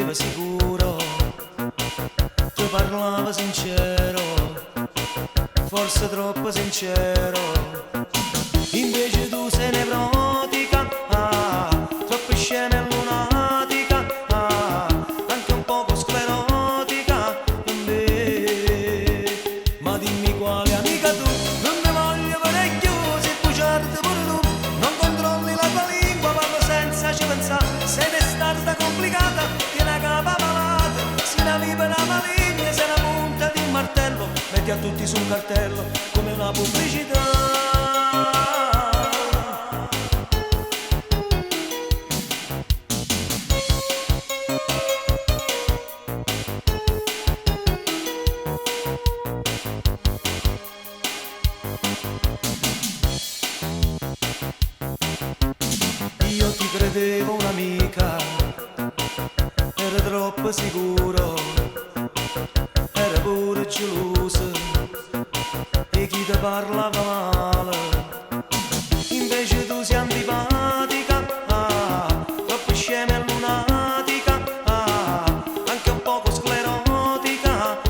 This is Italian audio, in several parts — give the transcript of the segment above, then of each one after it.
credeva sicuro, tu parlava sincero, forse troppo sincero, invece tu sei nevrotica, troppo scema e lunatica, anche un poco sclerotica, ma dimmi quale amica tu, non ne voglio parecchio, se bugiardi pure tu, non controlli la tua lingua, parlo senza ci pensare, sei testarda complicata, tiene a capa malata, si una vipera maligna, sei la punta di un martello, metti a tutti su un cartello, come una pubblicità. Io ti credevo un'amica, era troppo sicuro, era pure geloso, e chi ti parlava male, invece tu sei antipatica, troppo scema e lunatica, anche un poco sclerotica,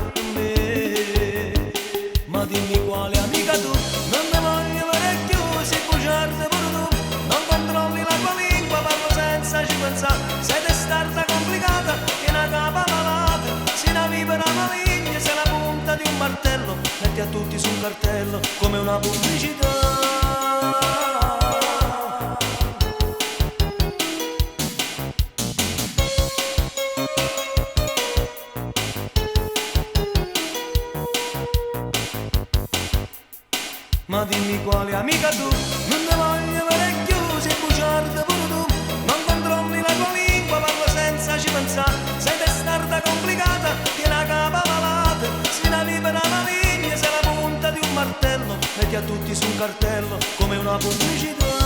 ma dimmi quale amica tu, non ne voglio parecchio, se bugiardi pure tu, non controlli la tua lingua, parlo senza ci pensare, sei testarda complicata, tiene a capa malata, sei una vipera maligna, sei la punta di un martello, metti a tutti su un cartello, come una pubblicità. Ma dimmi quale amica tu, non ne voglio parecchio, se bugiardi pure tu, non controlli la tua lingua, parlo senza ci pensare, sei testarda complicata, tiene a capa malata, sei una vipera maligna, sei la punta di un martello, metti a tutti su un cartello, come una pubblicità.